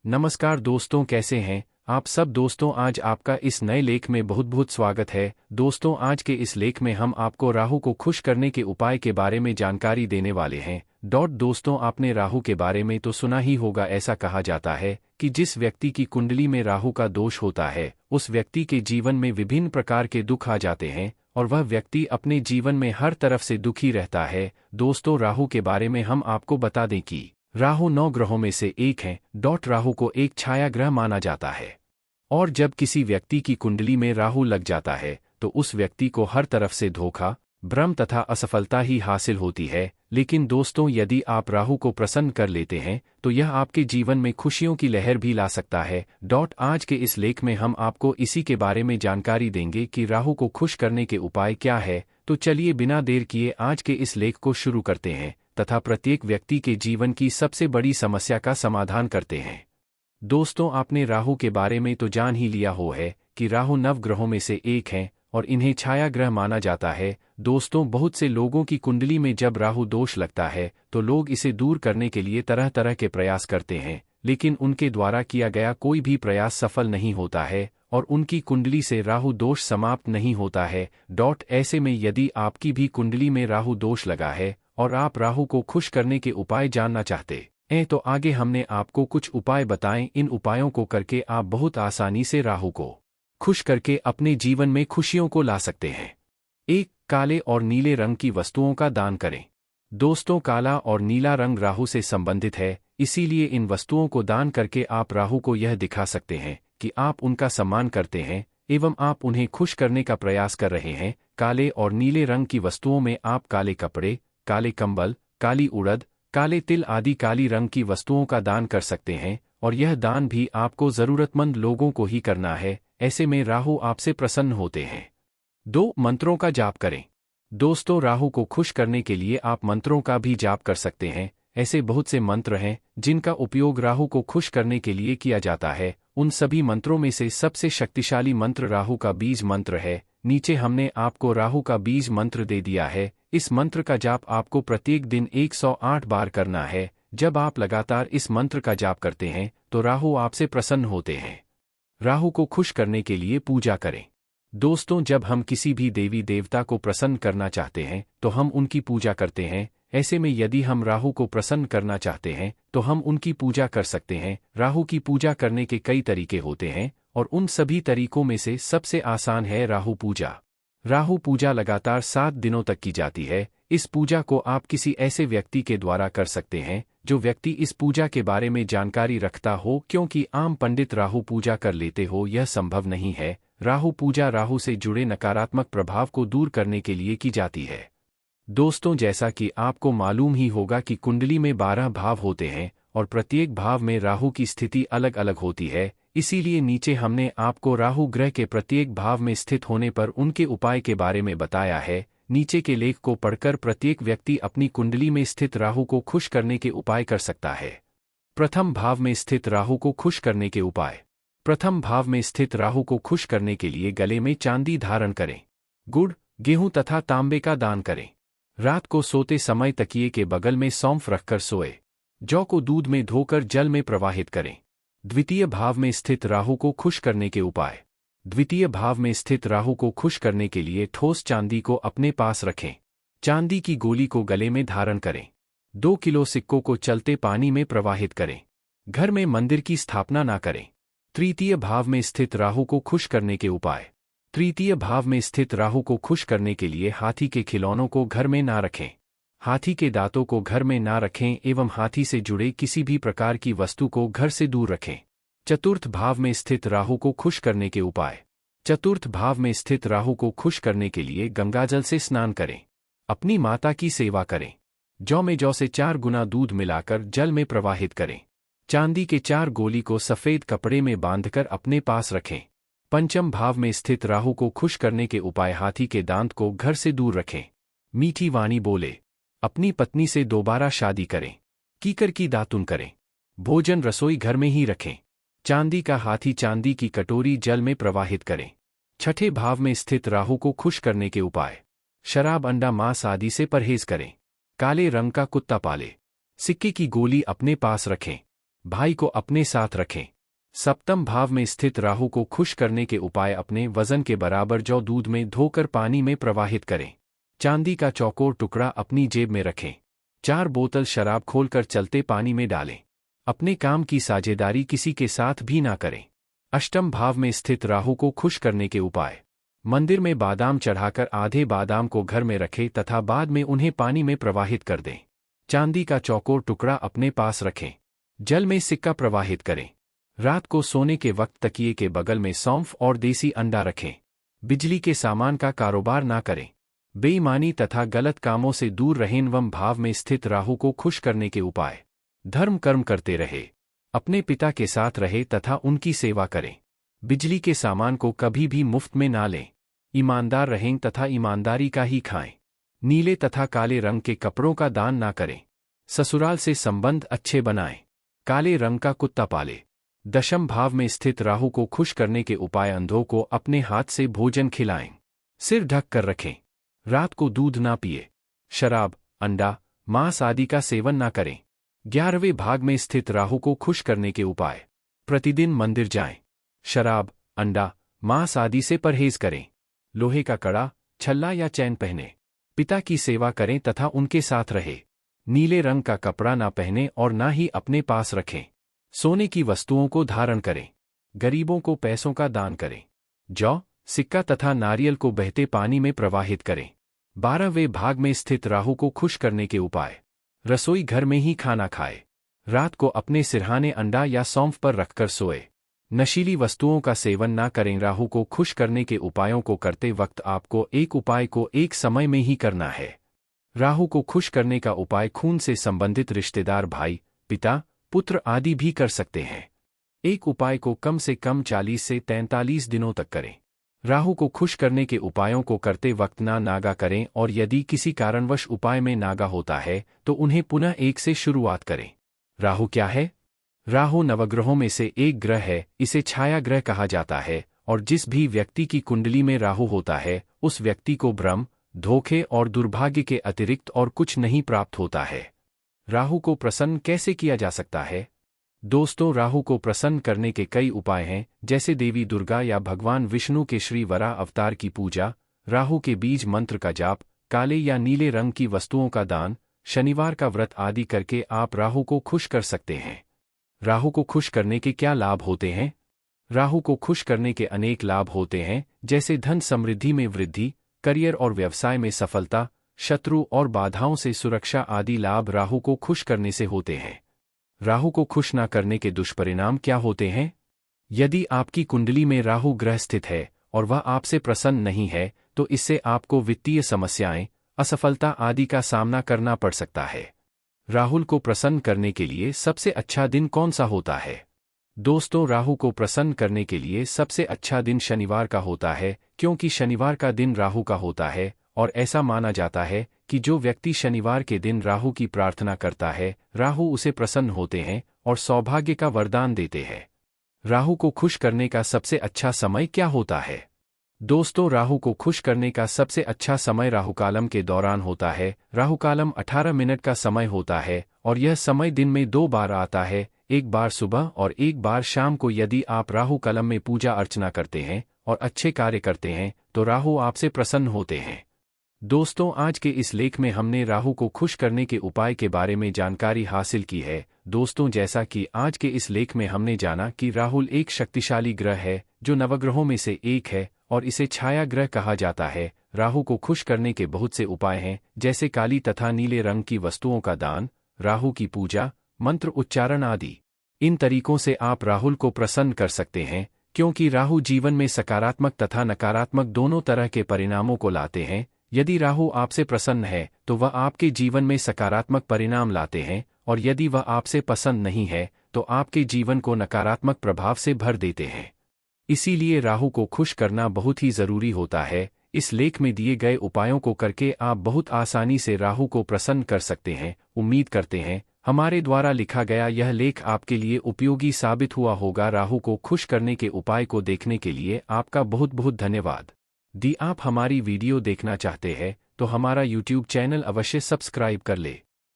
नमस्कार दोस्तों, कैसे हैं आप सब। दोस्तों, आज आपका इस नए लेख में बहुत बहुत स्वागत है। दोस्तों, आज के इस लेख में हम आपको राहु को खुश करने के उपाय के बारे में जानकारी देने वाले हैं। दोस्तों, आपने राहु के बारे में तो सुना ही होगा। ऐसा कहा जाता है कि जिस व्यक्ति की कुंडली में राहु का दोष होता है, उस व्यक्ति के जीवन में विभिन्न प्रकार के दुख आ जाते हैं और वह व्यक्ति अपने जीवन में हर तरफ से दुखी रहता है। दोस्तों, राहु के बारे में हम आपको बता दें कि राहु 9 ग्रहों में से एक है। राहु को एक छाया ग्रह माना जाता है और जब किसी व्यक्ति की कुंडली में राहु लग जाता है तो उस व्यक्ति को हर तरफ से धोखा, भ्रम तथा असफलता ही हासिल होती है। लेकिन दोस्तों, यदि आप राहु को प्रसन्न कर लेते हैं तो यह आपके जीवन में खुशियों की लहर भी ला सकता है। आज के इस लेख में हम आपको इसी के बारे में जानकारी देंगे कि राहु को खुश करने के उपाय क्या है। तो चलिए बिना देर किए आज के इस लेख को शुरू करते हैं तथा प्रत्येक व्यक्ति के जीवन की सबसे बड़ी समस्या का समाधान करते हैं। दोस्तों, आपने राहु के बारे में तो जान ही लिया हो है कि राहु 9 ग्रहों में से एक हैं और इन्हें छाया ग्रह माना जाता है। दोस्तों, बहुत से लोगों की कुंडली में जब राहु दोष लगता है तो लोग इसे दूर करने के लिए तरह तरह के प्रयास करते हैं, लेकिन उनके द्वारा किया गया कोई भी प्रयास सफल नहीं होता है और उनकी कुंडली से राहु दोष समाप्त नहीं होता है। ऐसे में यदि आपकी भी कुंडली में राहु दोष लगा है और आप राहु को खुश करने के उपाय जानना चाहते हैं तो आगे हमने आपको कुछ उपाय बताएं। इन उपायों को करके आप बहुत आसानी से राहु को खुश करके अपने जीवन में खुशियों को ला सकते हैं। 1. काले और नीले रंग की वस्तुओं का दान करें। दोस्तों, काला और नीला रंग राहु से संबंधित है, इसीलिए इन वस्तुओं को दान करके आप राहु को यह दिखा सकते हैं कि आप उनका सम्मान करते हैं एवं आप उन्हें खुश करने का प्रयास कर रहे हैं। काले और नीले रंग की वस्तुओं में आप काले कपड़े, काले कंबल, काली उड़द, काले तिल आदि काली रंग की वस्तुओं का दान कर सकते हैं और यह दान भी आपको जरूरतमंद लोगों को ही करना है। ऐसे में राहु आपसे प्रसन्न होते हैं। 2. मंत्रों का जाप करें। दोस्तों, राहु को खुश करने के लिए आप मंत्रों का भी जाप कर सकते हैं। ऐसे बहुत से मंत्र हैं जिनका उपयोग राहु को खुश करने के लिए किया जाता है। उन सभी मंत्रों में से सबसे शक्तिशाली मंत्र राहु का बीज मंत्र है। नीचे हमने आपको राहु का बीज मंत्र दे दिया है। इस मंत्र का जाप आपको प्रत्येक दिन 108 बार करना है। जब आप लगातार इस मंत्र का जाप करते हैं तो राहु आपसे प्रसन्न होते हैं। राहु को खुश करने के लिए पूजा करें। दोस्तों, जब हम किसी भी देवी देवता को प्रसन्न करना चाहते हैं तो हम उनकी पूजा करते हैं। ऐसे में यदि हम राहु को प्रसन्न करना चाहते हैं तो हम उनकी पूजा कर सकते हैं। राहु की पूजा करने के कई तरीके होते हैं और उन सभी तरीकों में से सबसे आसान है राहु पूजा। राहु पूजा लगातार 7 दिनों तक की जाती है। इस पूजा को आप किसी ऐसे व्यक्ति के द्वारा कर सकते हैं जो व्यक्ति इस पूजा के बारे में जानकारी रखता हो, क्योंकि आम पंडित राहु पूजा कर लेते हो यह संभव नहीं है। राहु पूजा राहु से जुड़े नकारात्मक प्रभाव को दूर करने के लिए की जाती है। दोस्तों, जैसा कि आपको मालूम ही होगा कि कुंडली में 12 भाव होते हैं और प्रत्येक भाव में राहु की स्थिति अलग अलग होती है। इसीलिए नीचे हमने आपको राहु ग्रह के प्रत्येक भाव में स्थित होने पर उनके उपाय के बारे में बताया है। नीचे के लेख को पढ़कर प्रत्येक व्यक्ति अपनी कुंडली में स्थित राहु को खुश करने के उपाय कर सकता है। प्रथम भाव में स्थित राहु को खुश करने के उपाय। प्रथम भाव में स्थित राहु को खुश करने के लिए गले में चांदी धारण करें। गुड़, गेहूं तथा तांबे का दान करें। रात को सोते समय तकिए के बगल में सौंफ रखकर सोए। जौ को दूध में धोकर जल में प्रवाहित करें। द्वितीय भाव में स्थित राहु को खुश करने के उपाय। द्वितीय भाव में स्थित राहु को खुश करने के लिए ठोस चांदी को अपने पास रखें। चांदी की गोली को गले में धारण करें। 2 किलो सिक्कों को चलते पानी में प्रवाहित करें। घर में मंदिर की स्थापना ना करें। तृतीय भाव में स्थित राहु को खुश करने के उपाय। तृतीय भाव में स्थित राहु को खुश करने के लिए हाथी के खिलौनों को घर में ना रखें। हाथी के दांतों को घर में ना रखें एवं हाथी से जुड़े किसी भी प्रकार की वस्तु को घर से दूर रखें। चतुर्थ भाव में स्थित राहु को खुश करने के उपाय। चतुर्थ भाव में स्थित राहु को खुश करने के लिए गंगाजल से स्नान करें। अपनी माता की सेवा करें। जौ में जौ से 4 गुना दूध मिलाकर जल में प्रवाहित करें। चांदी के 4 गोली को सफेद कपड़े में बांधकर अपने पास रखें। पंचम भाव में स्थित राहु को खुश करने के उपाय। हाथी के दांत को घर से दूर रखें। मीठी वाणी बोले। अपनी पत्नी से दोबारा शादी करें। कीकर की दातुन करें। भोजन रसोई घर में ही रखें। चांदी का हाथी चांदी की कटोरी जल में प्रवाहित करें। छठे भाव में स्थित राहु को खुश करने के उपाय। शराब, अंडा, मांस आदि से परहेज करें। काले रंग का कुत्ता पाले। सिक्के की गोली अपने पास रखें। भाई को अपने साथ रखें। सप्तम भाव में स्थित राहु को खुश करने के उपाय: अपने वजन के बराबर जौ दूध में धोकर पानी में प्रवाहित करें। चांदी का चौकोर टुकड़ा अपनी जेब में रखें। 4 बोतल शराब खोलकर चलते पानी में डालें। अपने काम की साझेदारी किसी के साथ भी ना करें। अष्टम भाव में स्थित राहु को खुश करने के उपाय: मंदिर में बादाम चढ़ाकर आधे बादाम को घर में रखें तथा बाद में उन्हें पानी में प्रवाहित कर दें। चांदी का चौकोर टुकड़ा अपने पास रखें। जल में सिक्का प्रवाहित करें। रात को सोने के वक्त तकिए के बगल में सौंफ और देसी अंडा रखें। बिजली के सामान का कारोबार ना करें। बेईमानी तथा गलत कामों से दूर रहें। नवम भाव में स्थित राहु को खुश करने के उपाय: धर्म कर्म करते रहे। अपने पिता के साथ रहे तथा उनकी सेवा करें। बिजली के सामान को कभी भी मुफ्त में ना लें। ईमानदार रहें तथा ईमानदारी का ही खाएं। नीले तथा काले रंग के कपड़ों का दान ना करें। ससुराल से संबंध अच्छे बनाएं। काले रंग का कुत्ता पाले। दशम भाव में स्थित राहु को खुश करने के उपाय: अंधों को अपने हाथ से भोजन खिलाएं। सिर ढक कर रखें। रात को दूध ना पिए। शराब, अंडा, मांस आदि का सेवन ना करें। 11वें भाग में स्थित राहु को खुश करने के उपाय: प्रतिदिन मंदिर जाएं। शराब, अंडा, मांस आदि से परहेज करें। लोहे का कड़ा, छल्ला या चैन पहने। पिता की सेवा करें तथा उनके साथ रहे। नीले रंग का कपड़ा ना पहने और ना ही अपने पास रखें। सोने की वस्तुओं को धारण करें। गरीबों को पैसों का दान करें। जौ, सिक्का तथा नारियल को बहते पानी में प्रवाहित करें। 12वें भाग में स्थित राहु को खुश करने के उपाय: रसोई घर में ही खाना खाए। रात को अपने सिरहाने अंडा या सौंफ पर रखकर सोए। नशीली वस्तुओं का सेवन ना करें। राहु को खुश करने के उपायों को करते वक्त आपको एक उपाय को एक समय में ही करना है। राहु को खुश करने का उपाय खून से संबंधित रिश्तेदार, भाई, पिता, पुत्र आदि भी कर सकते हैं। एक उपाय को कम से कम 40 से 43 दिनों तक करें। राहु को खुश करने के उपायों को करते वक्त ना नागा करें और यदि किसी कारणवश उपाय में नागा होता है तो उन्हें पुनः एक से शुरुआत करें। राहु क्या है? राहु नवग्रहों में से एक ग्रह है। इसे छाया ग्रह कहा जाता है और जिस भी व्यक्ति की कुंडली में राहु होता है उस व्यक्ति को भ्रम, धोखे और दुर्भाग्य के अतिरिक्त और कुछ नहीं प्राप्त होता है। राहु को प्रसन्न कैसे किया जा सकता है? दोस्तों, राहु को प्रसन्न करने के कई उपाय हैं, जैसे देवी दुर्गा या भगवान विष्णु के श्री वराह अवतार की पूजा, राहु के बीज मंत्र का जाप, काले या नीले रंग की वस्तुओं का दान, शनिवार का व्रत आदि करके आप राहु को खुश कर सकते हैं। राहु को खुश करने के क्या लाभ होते हैं? राहु को खुश करने के अनेक लाभ होते हैं, जैसे धन समृद्धि में वृद्धि, करियर और व्यवसाय में सफलता, शत्रु और बाधाओं से सुरक्षा आदि लाभ राहु को खुश करने से होते हैं। राहु को खुश न करने के दुष्परिणाम क्या होते हैं? यदि आपकी कुंडली में राहु ग्रह स्थित है और वह आपसे प्रसन्न नहीं है तो इससे आपको वित्तीय समस्याएं, असफलता आदि का सामना करना पड़ सकता है। राहु को प्रसन्न करने के लिए सबसे अच्छा दिन कौन सा होता है? दोस्तों, राहु को प्रसन्न करने के लिए सबसे अच्छा दिन शनिवार का होता है, क्योंकि शनिवार का दिन राहु का होता है और ऐसा माना जाता है कि जो व्यक्ति शनिवार के दिन राहु की प्रार्थना करता है, राहु उसे प्रसन्न होते हैं और सौभाग्य का वरदान देते हैं। राहु को खुश करने का सबसे अच्छा समय क्या होता है? दोस्तों, राहु को खुश करने का सबसे अच्छा समय राहुकालम के दौरान होता है। राहुकालम 18 मिनट का समय होता है और यह समय दिन में 2 बार आता है, एक बार सुबह और एक बार शाम को। यदि आप राहुकालम में पूजा अर्चना करते हैं और अच्छे कार्य करते हैं तो राहु आपसे प्रसन्न होते हैं। दोस्तों, आज के इस लेख में हमने राहु को खुश करने के उपाय के बारे में जानकारी हासिल की है। दोस्तों, जैसा कि आज के इस लेख में हमने जाना कि राहु एक शक्तिशाली ग्रह है जो नवग्रहों में से एक है और इसे छाया ग्रह कहा जाता है। राहु को खुश करने के बहुत से उपाय हैं, जैसे काली तथा नीले रंग की वस्तुओं का दान, राहु की पूजा, मंत्र उच्चारण आदि। इन तरीकों से आप राहु को प्रसन्न कर सकते हैं, क्योंकि राहु जीवन में सकारात्मक तथा नकारात्मक दोनों तरह के परिणामों को लाते हैं। यदि राहु आपसे प्रसन्न है तो वह आपके जीवन में सकारात्मक परिणाम लाते हैं और यदि वह आपसे पसंद नहीं है तो आपके जीवन को नकारात्मक प्रभाव से भर देते हैं। इसीलिए राहु को खुश करना बहुत ही जरूरी होता है। इस लेख में दिए गए उपायों को करके आप बहुत आसानी से राहु को प्रसन्न कर सकते हैं। उम्मीद करते हैं हमारे द्वारा लिखा गया यह लेख आपके लिए उपयोगी साबित हुआ होगा। राहु को खुश करने के उपाय को देखने के लिए आपका बहुत बहुत धन्यवाद। यदि आप हमारी वीडियो देखना चाहते हैं तो हमारा YouTube चैनल अवश्य सब्सक्राइब कर ले।